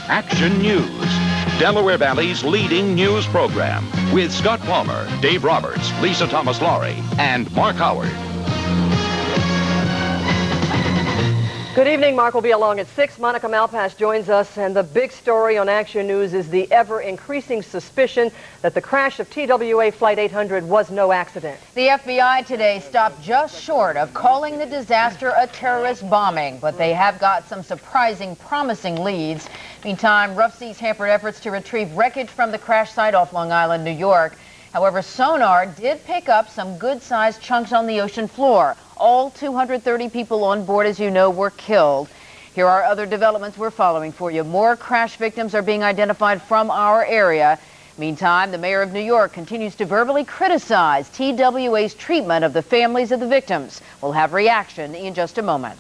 Action News, Delaware Valley's leading news program, with Scott Palmer, Dave Roberts, Lisa Thomas-Laurie, and Mark Howard. Good evening. Mark will be along at 6. Monica Malpass joins us, and the big story on Action News is the ever-increasing suspicion that the crash of TWA Flight 800 was no accident. The FBI today stopped just short of calling the disaster a terrorist bombing, but they have got some surprising, promising leads. Meantime, rough seas hampered efforts to retrieve wreckage from the crash site off Long Island, New York. However, sonar did pick up some good-sized chunks on the ocean floor. All 230 people on board, as you know, were killed. Here are other developments we're following for you. More crash victims are being identified from our area. Meantime, the mayor of New York continues to verbally criticize TWA's treatment of the families of the victims. We'll have reaction in just a moment.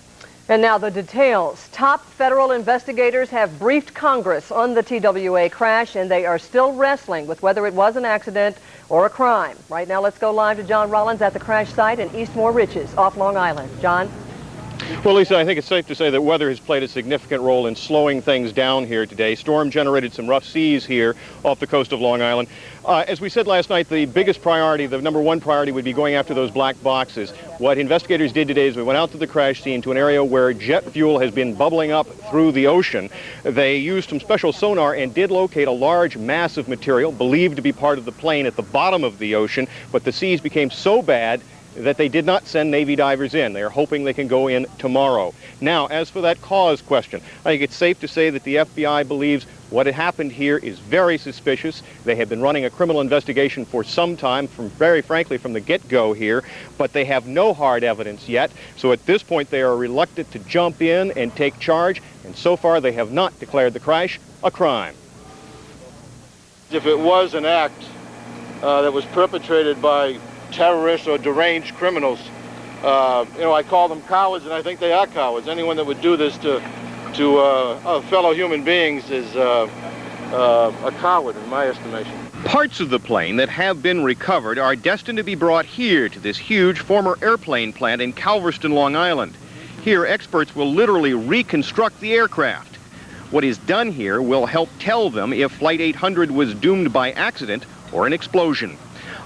And now the details. Top federal investigators have briefed Congress on the TWA crash, and they are still wrestling with whether it was an accident or a crime. Right now, let's go live to John Rollins at the crash site in Eastmore Riches off Long Island. John? Well, Lisa, I think it's safe to say that weather has played a significant role in slowing things down here today. Storm generated some rough seas here off the coast of Long Island. As we said last night, the biggest priority, the number one priority, would be going after those black boxes. What investigators did today is we went out to the crash scene to an area where jet fuel has been bubbling up through the ocean. They used some special sonar and did locate a large mass of material believed to be part of the plane at the bottom of the ocean, but the seas became so bad that they did not send Navy divers in. They are hoping they can go in tomorrow. Now, as for that cause question, I think it's safe to say that the FBI believes what had happened here is very suspicious. They have been running a criminal investigation for some time, very frankly, from the get-go here, but they have no hard evidence yet. So at this point, they are reluctant to jump in and take charge, and so far they have not declared the crash a crime. If it was an act that was perpetrated by terrorists or deranged criminals, I call them cowards, and I think they are cowards. Anyone that would do this to fellow human beings is a coward, in my estimation. Parts of the plane that have been recovered are destined to be brought here to this huge former airplane plant in Calverston, Long Island. Here, experts will literally reconstruct the aircraft. What is done here will help tell them if Flight 800 was doomed by accident or an explosion.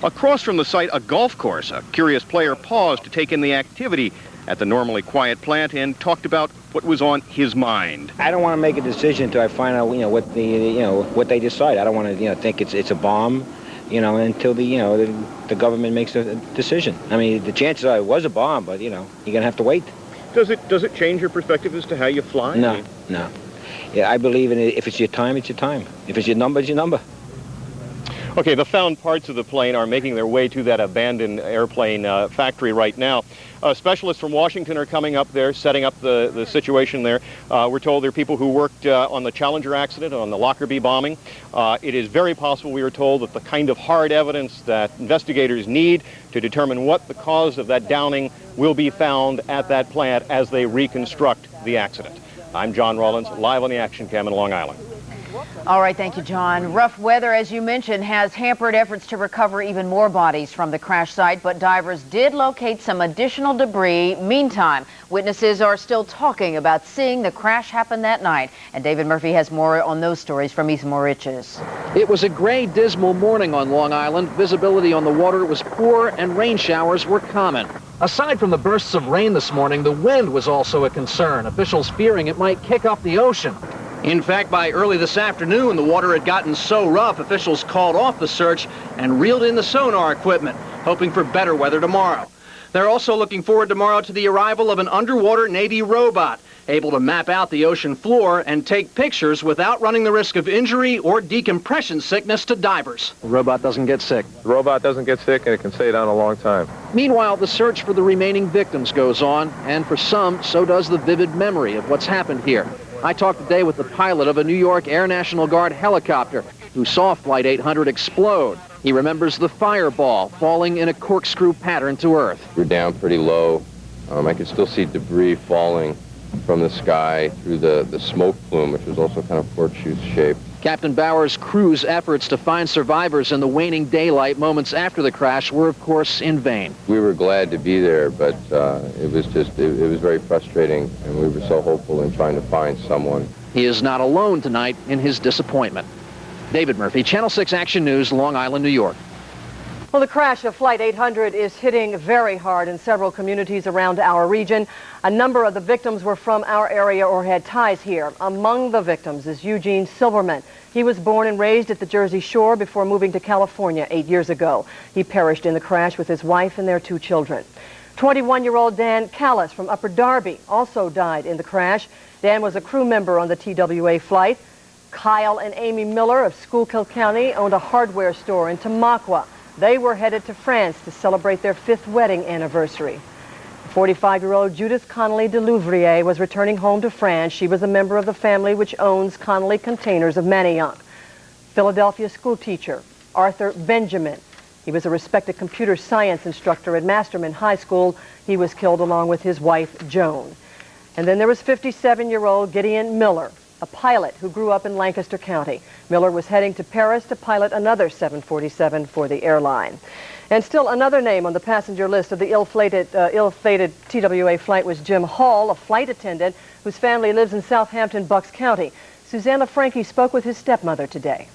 Across from the site, a golf course. A curious player paused to take in the activity at the normally quiet plant and talked about what was on his mind. I don't want to make a decision until I find out, what they decide. I don't want to, think it's a bomb, until the government makes a decision. I mean, the chances are it was a bomb, but you're gonna have to wait. Does it change your perspective as to how you fly? No. Yeah, I believe in it. If it's your time, it's your time. If it's your number, it's your number. Okay, the found parts of the plane are making their way to that abandoned airplane factory right now. Specialists from Washington are coming up there, setting up the situation there. We're told there are people who worked on the Challenger accident, on the Lockerbie bombing. It is very possible, we were told, that the kind of hard evidence that investigators need to determine what the cause of that downing will be found at that plant as they reconstruct the accident. I'm John Rollins, live on the Action Cam in Long Island. All right, thank you, John. Rough weather, as you mentioned, has hampered efforts to recover even more bodies from the crash site, but divers did locate some additional debris. Meantime, witnesses are still talking about seeing the crash happen that night, and David Murphy has more on those stories from Eastmore Riches. It was a gray, dismal morning on Long Island. Visibility on the water was poor, and rain showers were common. Aside from the bursts of rain this morning, the wind was also a concern, officials fearing it might kick up the ocean. In fact, by early this afternoon, the water had gotten so rough, officials called off the search and reeled in the sonar equipment, hoping for better weather tomorrow. They're also looking forward tomorrow to the arrival of an underwater Navy robot, able to map out the ocean floor and take pictures without running the risk of injury or decompression sickness to divers. The robot doesn't get sick. The robot doesn't get sick, and it can stay down a long time. Meanwhile, the search for the remaining victims goes on, and for some, so does the vivid memory of what's happened here. I talked today with the pilot of a New York Air National Guard helicopter who saw Flight 800 explode. He remembers the fireball falling in a corkscrew pattern to Earth. We're down pretty low. I could still see debris falling from the sky through the smoke plume, which was also kind of horseshoe shaped. Captain Bauer's crew's efforts to find survivors in the waning daylight moments after the crash were, of course, in vain. We were glad to be there, but it was very frustrating, and we were so hopeful in trying to find someone He is not alone tonight in his disappointment. David Murphy, Channel 6 Action News, Long Island, New York. Well, the crash of Flight 800 is hitting very hard in several communities around our region. A number of the victims were from our area or had ties here. Among the victims is Eugene Silverman. He was born and raised at the Jersey Shore before moving to California 8 years ago. He perished in the crash with his wife and their 2 children. 21-year-old Dan Callis from Upper Darby also died in the crash. Dan was a crew member on the TWA Flight. Kyle and Amy Miller of Schuylkill County owned a hardware store in Tamaqua. They were headed to France to celebrate their 5th wedding anniversary. 45-year-old Judith Connolly de Louvrier was returning home to France. She was a member of the family which owns Connolly Containers of Manayunk. Philadelphia school teacher Arthur Benjamin. He was a respected computer science instructor at Masterman High School. He was killed along with his wife, Joan. And then there was 57-year-old Gideon Miller, a pilot who grew up in Lancaster County. Miller was heading to Paris to pilot another 747 for the airline. And still another name on the passenger list of the ill-fated TWA flight was Jim Hall, a flight attendant whose family lives in Southampton, Bucks County. Susanna Frankie spoke with his stepmother today.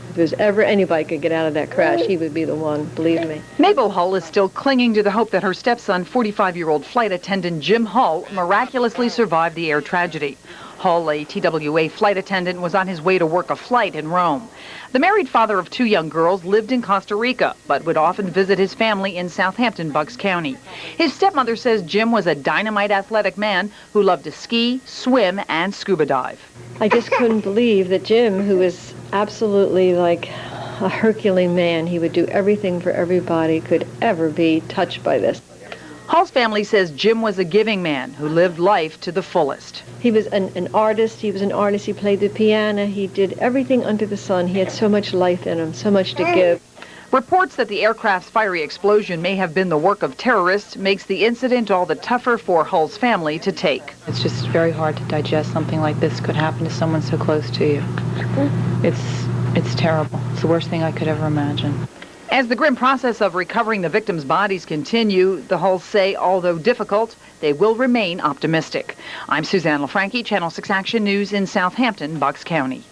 If there's ever anybody could get out of that crash, he would be the one, believe me. Mabel Hull is still clinging to the hope that her stepson, 45-year-old flight attendant Jim Hull, miraculously survived the air tragedy. Hull, a TWA flight attendant, was on his way to work a flight in Rome. The married father of 2 young girls lived in Costa Rica, but would often visit his family in Southampton, Bucks County. His stepmother says Jim was a dynamite athletic man who loved to ski, swim, and scuba dive. I just couldn't believe that Jim, who was absolutely like a Herculean man, he would do everything for everybody, could ever be touched by this. Hull's family says Jim was a giving man who lived life to the fullest. He was an artist. He played the piano. He did everything under the sun. He had so much life in him, so much to give. Reports that the aircraft's fiery explosion may have been the work of terrorists makes the incident all the tougher for Hull's family to take. It's just very hard to digest something like this could happen to someone so close to you. It's terrible. It's the worst thing I could ever imagine. As the grim process of recovering the victims' bodies continue, the Hulls say, although difficult, they will remain optimistic. I'm Susanna Frankie, Channel 6 Action News in Southampton, Bucks County.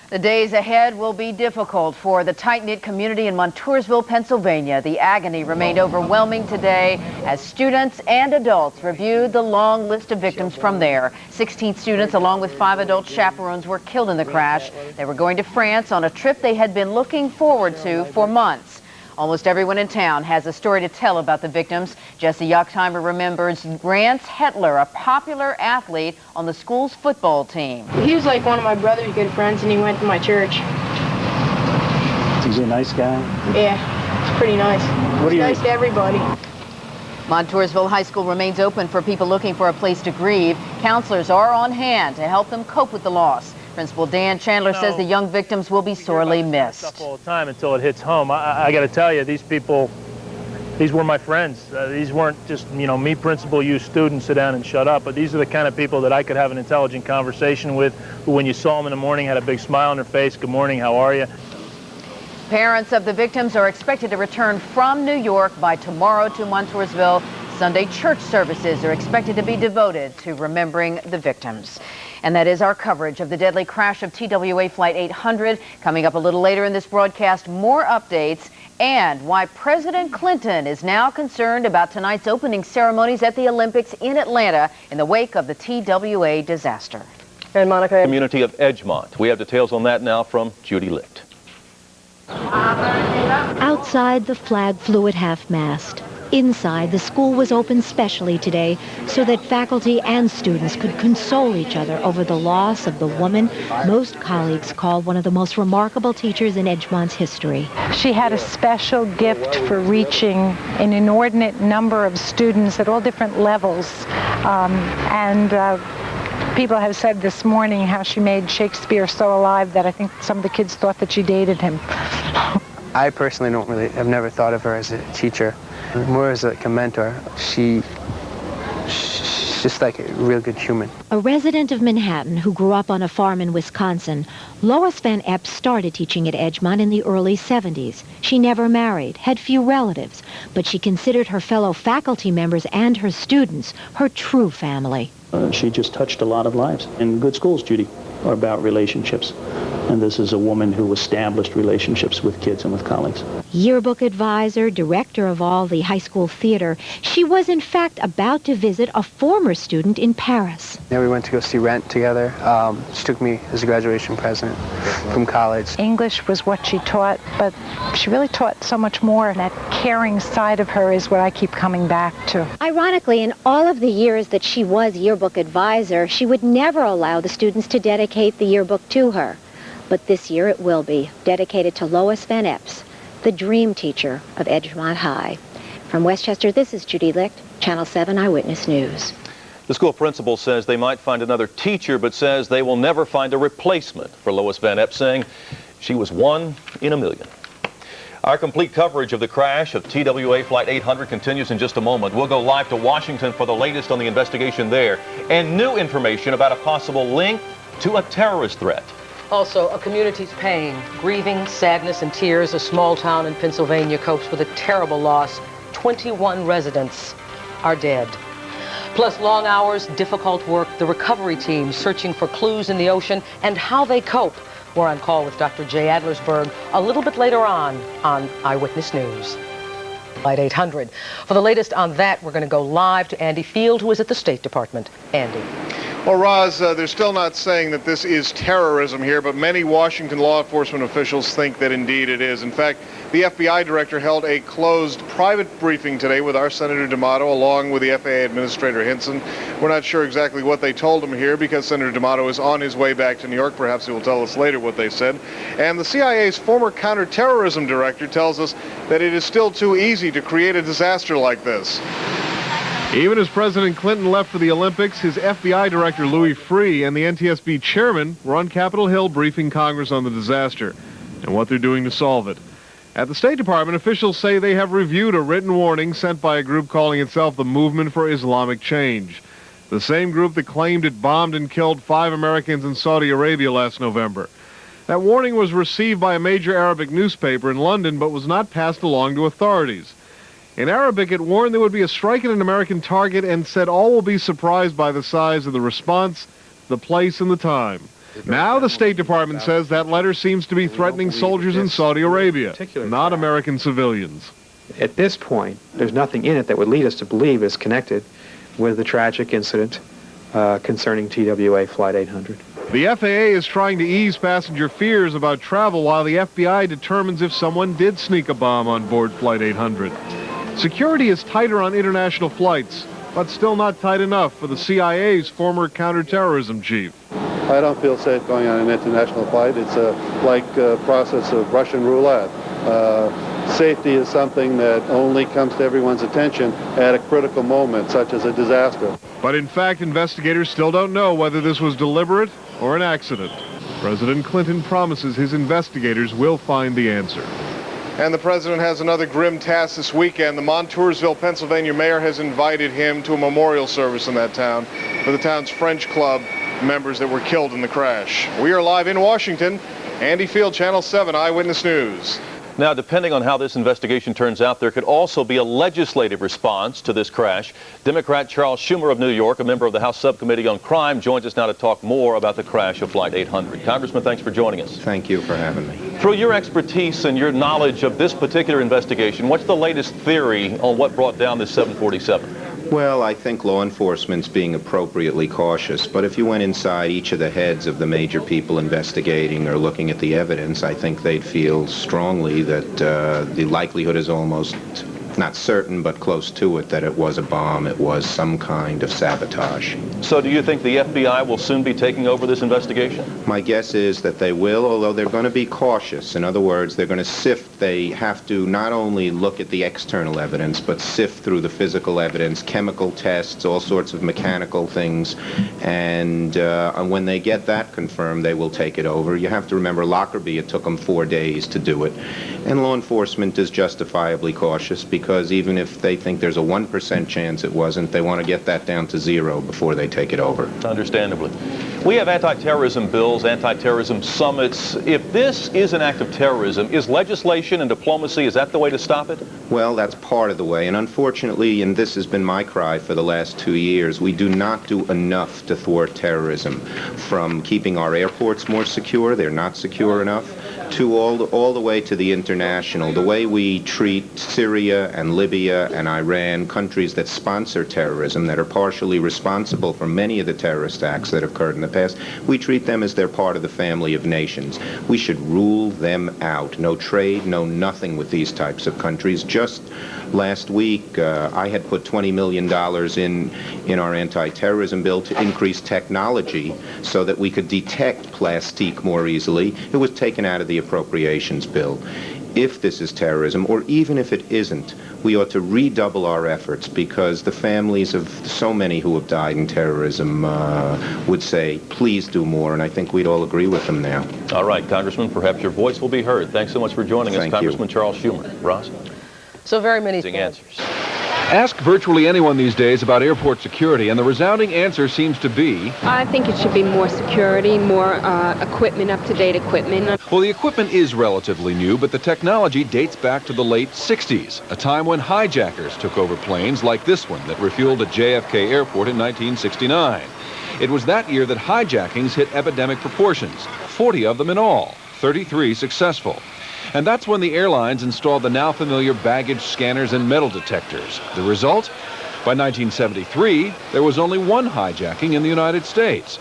The days ahead will be difficult for the tight-knit community in Montoursville, Pennsylvania. The agony remained overwhelming today as students and adults reviewed the long list of victims from there. 16 students along with 5 adult chaperones were killed in the crash. They were going to France on a trip they had been looking forward to for months. Almost everyone in town has a story to tell about the victims. Jesse Yuchtheimer remembers Grant Hetler, a popular athlete on the school's football team. He was like one of my brother's good friends, and he went to my church. He's a nice guy? Yeah, it's pretty nice. He's nice to everybody. Montoursville High School remains open for people looking for a place to grieve. Counselors are on hand to help them cope with the loss. Principal Dan Chandler says the young victims will be sorely missed. All the time until it hits home. I got to tell you, these people, these were my friends. These weren't just, me, principal, you students, sit down and shut up. But these are the kind of people that I could have an intelligent conversation with, who when you saw them in the morning had a big smile on their face. Good morning, how are you? Parents of the victims are expected to return from New York by tomorrow to Montoursville. Sunday church services are expected to be devoted to remembering the victims. And that is our coverage of the deadly crash of TWA Flight 800. Coming up a little later in this broadcast, more updates and why President Clinton is now concerned about tonight's opening ceremonies at the Olympics in Atlanta in the wake of the TWA disaster. And Monica, community of Edgemont. We have details on that now from Judy Licht. Outside, the flag flew at half-mast. Inside, the school was open specially today so that faculty and students could console each other over the loss of the woman most colleagues call one of the most remarkable teachers in Edgemont's history. She had a special gift for reaching an inordinate number of students at all different levels. People have said this morning how she made Shakespeare so alive that I think some of the kids thought that she dated him. I personally have never thought of her as a teacher, more as like a mentor. She She's just like a real good human. A resident of Manhattan who grew up on a farm in Wisconsin, Lois Van Epps started teaching at Edgemont in the early 70s. She never married, had few relatives, but she considered her fellow faculty members and her students her true family. She just touched a lot of lives. And good schools, Judy, are about relationships. And this is a woman who established relationships with kids and with colleagues. Yearbook advisor, director of all the high school theater, she was in fact about to visit a former student in Paris. Yeah, we went to go see Rent together. She took me as a graduation present from college. English was what she taught, but she really taught so much more. That caring side of her is what I keep coming back to. Ironically, in all of the years that she was yearbook advisor, she would never allow the students to dedicate the yearbook to her. But this year it will be, dedicated to Lois Van Epps, the dream teacher of Edgemont High. From Westchester, this is Judy Licht, Channel 7 Eyewitness News. The school principal says they might find another teacher, but says they will never find a replacement for Lois Van Epps, saying she was one in a million. Our complete coverage of the crash of TWA Flight 800 continues in just a moment. We'll go live to Washington for the latest on the investigation there and new information about a possible link to a terrorist threat. Also, a community's pain, grieving, sadness, and tears. A small town in Pennsylvania copes with a terrible loss. 21 residents are dead. Plus long hours, difficult work, the recovery team searching for clues in the ocean, and how they cope. We're on call with Dr. Jay Adlersberg a little bit later on Eyewitness News. Flight 800. For the latest on that, we're going to go live to Andy Field, who is at the State Department. Andy. Well, Roz, they're still not saying that this is terrorism here, but many Washington law enforcement officials think that indeed it is. In fact, the FBI director held a closed private briefing today with our Senator D'Amato, along with the FAA Administrator Hinson. We're not sure exactly what they told him here because Senator D'Amato is on his way back to New York. Perhaps he will tell us later what they said. And the CIA's former counterterrorism director tells us that it is still too easy to create a disaster like this. Even as President Clinton left for the Olympics, his FBI director, Louis Freeh, and the NTSB chairman were on Capitol Hill briefing Congress on the disaster and what they're doing to solve it. At the State Department, officials say they have reviewed a written warning sent by a group calling itself the Movement for Islamic Change, the same group that claimed it bombed and killed 5 Americans in Saudi Arabia last November. That warning was received by a major Arabic newspaper in London, but was not passed along to authorities. In Arabic, it warned there would be a strike at an American target and said all will be surprised by the size of the response, the place, and the time. Now the State Department says that letter seems to be threatening soldiers in Saudi Arabia, not American civilians. At this point, there's nothing in it that would lead us to believe it's connected with the tragic incident concerning TWA Flight 800. The FAA is trying to ease passenger fears about travel while the FBI determines if someone did sneak a bomb on board Flight 800. Security is tighter on international flights, but still not tight enough for the CIA's former counterterrorism chief. I don't feel safe going on an international flight. It's like a process of Russian roulette. Safety is something that only comes to everyone's attention at a critical moment, such as a disaster. But in fact, investigators still don't know whether this was deliberate or an accident. President Clinton promises his investigators will find the answer. And the president has another grim task this weekend. The Montoursville, Pennsylvania mayor has invited him to a memorial service in that town for the town's French club members that were killed in the crash. We are live in Washington. Andy Field, Channel 7 Eyewitness News. Now, depending on how this investigation turns out, there could also be a legislative response to this crash. Democrat Charles Schumer of New York, a member of the House Subcommittee on Crime, joins us now to talk more about the crash of Flight 800. Congressman, thanks for joining us. Thank you for having me. Through your expertise and your knowledge of this particular investigation, what's the latest theory on what brought down this 747? Well, I think law enforcement's being appropriately cautious, but if you went inside each of the heads of the major people investigating or looking at the evidence, I think they'd feel strongly that the likelihood is almost not certain, but close to it, that it was a bomb, it was some kind of sabotage. So do you think the FBI will soon be taking over this investigation? My guess is that they will, although they're going to be cautious. In other words, they're going to sift they have to not only look at the external evidence, but sift through the physical evidence, chemical tests, all sorts of mechanical things, and when they get that confirmed, they will take it over. You have to remember, Lockerbie, it took them 4 days to do it, and law enforcement is justifiably cautious because even if they think there's a 1% chance it wasn't, they want to get that down to 0 before they take it over. Understandably. We have anti-terrorism bills, anti-terrorism summits. If this is an act of terrorism, is legislation and diplomacy, is that the way to stop it? Well, that's part of the way, and unfortunately, and this has been my cry for the last 2 years, we do not do enough to thwart terrorism. From keeping our airports more secure, they're not secure enough, to all the way to the international. The way we treat Syria and Libya and Iran, countries that sponsor terrorism, that are partially responsible for many of the terrorist acts that occurred in the past, we treat them as they're part of the family of nations. We should rule them out. No trade, no nothing with these types of countries. Just last week, I had put $20 million in our anti-terrorism bill to increase technology so that we could detect plastique more easily. It was taken out of the appropriations bill. If this is terrorism, or even if it isn't, we ought to redouble our efforts because the families of so many who have died in terrorism would say, please do more, and I think we'd all agree with them now. All right, Congressman, perhaps your voice will be heard. Thanks so much for joining us, Congressman Charles Schumer. Ross? So very many answers. Ask virtually anyone these days about airport security, and the resounding answer seems to be... I think it should be more security, more equipment, up-to-date equipment. Well, the equipment is relatively new, but the technology dates back to the late 60s, a time when hijackers took over planes like this one that refueled at JFK Airport in 1969. It was that year that hijackings hit epidemic proportions, 40 of them in all, 33 successful. And that's when the airlines installed the now familiar baggage scanners and metal detectors. The result? By 1973, there was only one hijacking in the United States.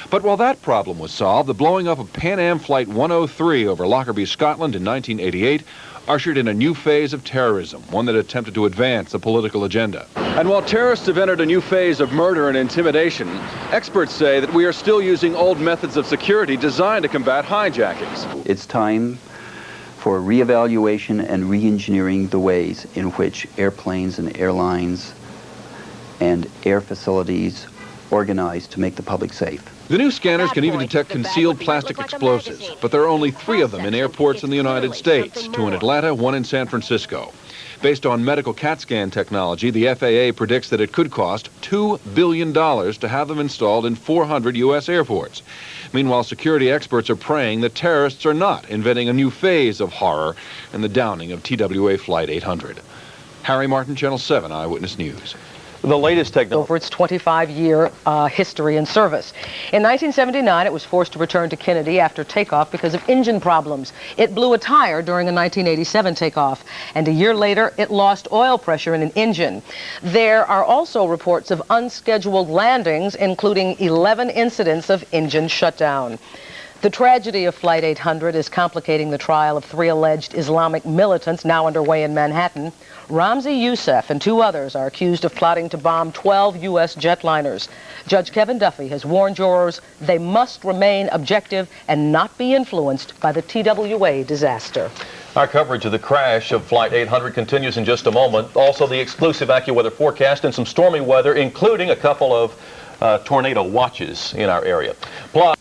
But while that problem was solved, the blowing up of Pan Am Flight 103 over Lockerbie, Scotland in 1988 ushered in a new phase of terrorism, one that attempted to advance the political agenda. And while terrorists have entered a new phase of murder and intimidation, experts say that we are still using old methods of security designed to combat hijackings. It's time for reevaluation and re-engineering the ways in which airplanes and airlines and air facilities organize to make the public safe. The new scanners can even detect concealed plastic explosives, but there are only 3 of them in airports in the United States, 2 in Atlanta, 1 in San Francisco. Based on medical CAT scan technology, the FAA predicts that it could cost $2 billion to have them installed in 400 U.S. airports. Meanwhile, security experts are praying that terrorists are not inventing a new phase of horror in the downing of TWA Flight 800. Harry Martin, Channel 7 Eyewitness News. The latest technology over its 25-year history in service. In 1979, it was forced to return to Kennedy after takeoff because of engine problems. It blew a tire during a 1987 takeoff, and a year later, it lost oil pressure in an engine. There are also reports of unscheduled landings, including 11 incidents of engine shutdown. The tragedy of Flight 800 is complicating the trial of 3 alleged Islamic militants now underway in Manhattan. Ramzi Youssef and 2 others are accused of plotting to bomb 12 U.S. jetliners. Judge Kevin Duffy has warned jurors they must remain objective and not be influenced by the TWA disaster. Our coverage of the crash of Flight 800 continues in just a moment. Also, the exclusive AccuWeather forecast and some stormy weather, including a couple of tornado watches in our area. Plus